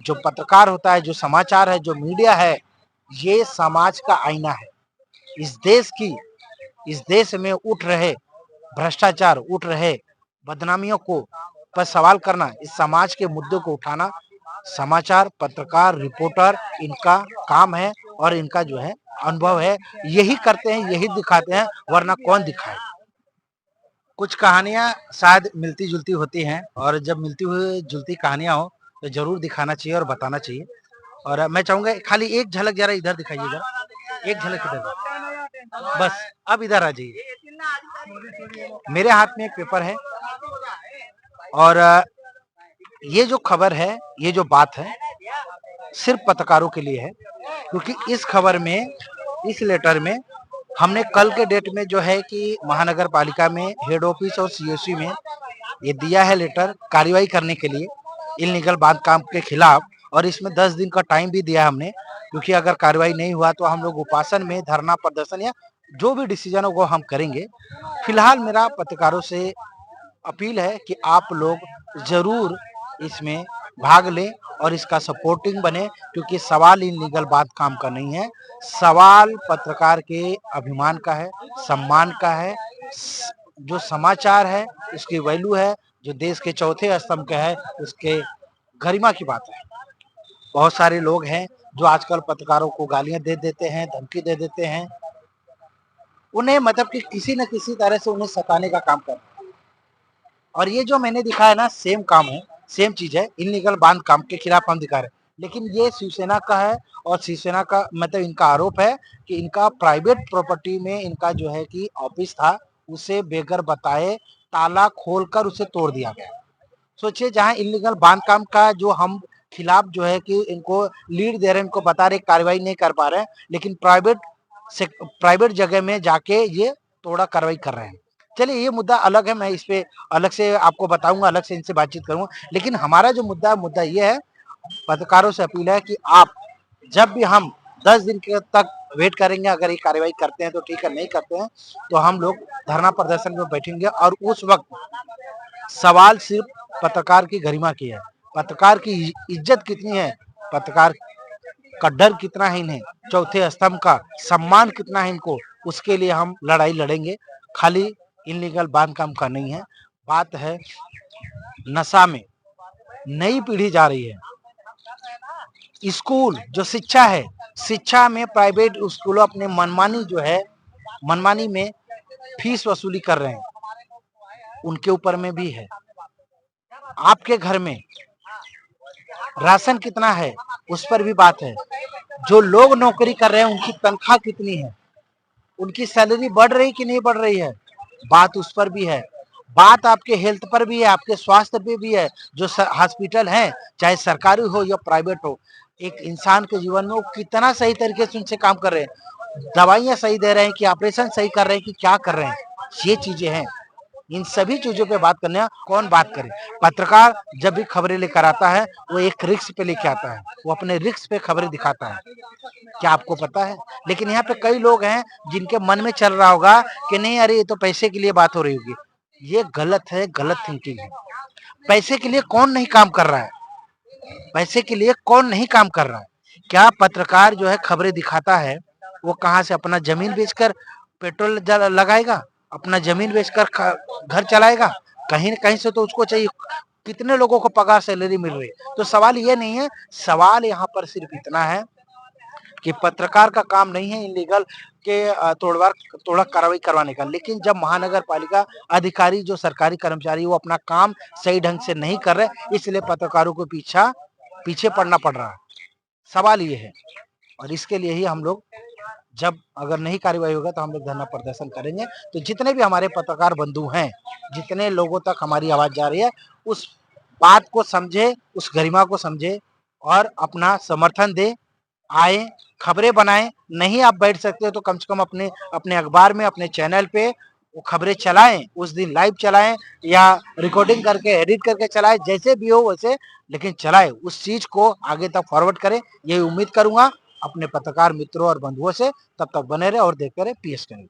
जो पत्रकार होता है, जो समाचार है, जो मीडिया है, ये समाज का आईना है। इस देश की इस देश में उठ रहे भ्रष्टाचार, उठ रहे बदनामियों को पर सवाल करना, इस समाज के मुद्दों को उठाना समाचार पत्रकार रिपोर्टर इनका काम है और इनका जो है अनुभव है। यही करते हैं, यही दिखाते हैं, वरना कौन दिखाए। कुछ कहानियां शायद मिलती जुलती होती हैं और जब मिलती हुई जुलती कहानियां हो तो जरूर दिखाना चाहिए और बताना चाहिए। और मैं चाहूंगा खाली एक झलक जरा इधर दिखाइए, जरा एक झलक इधर, बस अब इधर आ जाइए। मेरे हाथ में एक पेपर है और ये जो खबर है, ये जो बात है, सिर्फ पत्रकारों के लिए है, क्योंकि इस खबर में, इस लेटर में हमने कल के डेट में जो है कि महानगर पालिका में हेड ऑफिस और सीएससी में ये दिया है लेटर कार्रवाई करने के लिए इलीगल बांधकाम के खिलाफ। और इसमें 10 दिन का टाइम भी दिया हमने, क्योंकि अगर कार्रवाई नहीं हुआ तो हम लोग उपासन में धरना प्रदर्शन या जो भी डिसीजन हो वो हम करेंगे। फिलहाल मेरा पत्रकारों से अपील है कि आप लोग जरूर इसमें भाग लें और इसका सपोर्टिंग बने, क्योंकि सवाल इन लीगल बात काम का नहीं है, सवाल पत्रकार के अभिमान का है, सम्मान का है। जो समाचार है उसकी वैल्यू है, जो देश के चौथे स्तंभ का है उसके गरिमा की बात है। बहुत सारे लोग हैं जो आजकल पत्रकारों को गालियां दे देते हैं, धमकी दे देते हैं, उन्हें मतलब कि किसी न किसी तरह से उन्हें सताने का काम करते हैं। और ये जो मैंने दिखाया ना, सेम काम है, सेम चीज है, इनलीगल बांध काम के खिलाफ हम दिखा रहे हैं। लेकिन ये शिवसेना का है और शिवसेना का मतलब इनका आरोप है कि इनका प्राइवेट प्रॉपर्टी में इनका जो है कि ऑफिस था, उसे बेगर बताए ताला खोलकर उसे तोड़ दिया गया। सोचिए, जहां इलीगल बांध काम का जो हम खिलाफ जो है कि इनको लीड दे रहे हैं, इनको बता रहे कार्रवाई नहीं कर पा रहे हैं, लेकिन प्राइवेट जगह में जाके ये तोड़ा कार्रवाई कर रहे हैं। चलिए, ये मुद्दा अलग है, मैं इस पे अलग से आपको बताऊंगा, अलग से इनसे बातचीत करूंगा। लेकिन हमारा जो मुद्दा ये है, पत्रकारों से अपील है कि आप जब भी हम 10 दिन के तक वेट करेंगे, अगर ये कार्रवाई करते हैं तो ठीक है, नहीं करते हैं तो हम लोग धरना प्रदर्शन में बैठेंगे। और उस वक्त सवाल सिर्फ पत्रकार की गरिमा की है, पत्रकार की इज्जत कितनी है, पत्रकार का डर कितना है इन्हें, चौथे स्तंभ का सम्मान कितना है इनको, उसके लिए हम लड़ाई लड़ेंगे। खाली इनलीगल बांधकाम का नहीं है। बात है नशा में नई पीढ़ी जा रही है। स्कूल जो शिक्षा है, शिक्षा में प्राइवेट स्कूलों अपने मनमानी जो है, मनमानी में फीस वसूली कर रहे हैं, उनके ऊपर में भी है। आपके घर में राशन कितना है, उस पर भी बात है। जो लोग नौकरी कर रहे हैं उनकी तनख्वाह कितनी है, उनकी सैलरी बढ़ रही कि नहीं बढ़ रही है, बात उस पर भी है। बात आपके हेल्थ पर भी है, आपके स्वास्थ्य पे भी है। जो हॉस्पिटल है, चाहे सरकारी हो या प्राइवेट हो, एक इंसान के जीवन में वो कितना सही तरीके से उनसे काम कर रहे हैं, दवाइयां सही दे रहे हैं कि ऑपरेशन सही कर रहे हैं कि क्या कर रहे हैं, ये चीजें हैं। इन सभी चीजों पे बात करने कौन बात करे। पत्रकार जब भी खबरें लेकर आता है, वो एक रिस्क पे लेके आता है, वो अपने रिस्क पे खबरें दिखाता है, क्या आपको पता है। लेकिन यहाँ पे कई लोग हैं जिनके मन में चल रहा होगा कि नहीं, अरे ये तो पैसे के लिए बात हो रही होगी। ये गलत है, गलत थिंकिंग है। पैसे के लिए कौन नहीं काम कर रहा है, पैसे के लिए कौन नहीं काम कर रहा है। क्या पत्रकार जो है खबरें दिखाता है, वो कहाँ से अपना जमीन बेचकर पेट्रोल लगाएगा, अपना जमीन बेचकर घर चलाएगा, कहीं न कहीं से तो उसको चाहिए। कितने लोगों को पगार सैलरी मिल रही है। तो सवाल ये नहीं है, सवाल यहाँ पर सिर्फ इतना है कि पत्रकार का काम नहीं है इलीगल के तोड़ा कार्रवाई करवाने का। लेकिन जब महानगर पालिका अधिकारी, जो सरकारी कर्मचारी, वो अपना काम सही ढंग से नहीं कर रहे, इसलिए पत्रकारों को पीछे पड़ना पड़ रहा है। सवाल ये है, और इसके लिए ही हम लोग, जब अगर नहीं कार्रवाई होगा तो हम लोग धरना प्रदर्शन करेंगे। तो जितने भी हमारे पत्रकार बंधु हैं, जितने लोगों तक हमारी आवाज जा रही है, उस बात को समझे, उस गरिमा को समझे और अपना समर्थन दे, आए, खबरें बनाएं। नहीं आप बैठ सकते हो तो कम से कम अपने अपने अखबार में, अपने चैनल पे वो खबरें चलाएं, उस दिन लाइव चलाएं या रिकॉर्डिंग करके एडिट करके चलाएं, जैसे भी हो वैसे, लेकिन चलाएं, उस चीज को आगे तक फॉरवर्ड करें। यही उम्मीद करूंगा अपने पत्रकार मित्रों और बंधुओं से। तब तक बने रहे और देखते रहे पीएस न्यूज।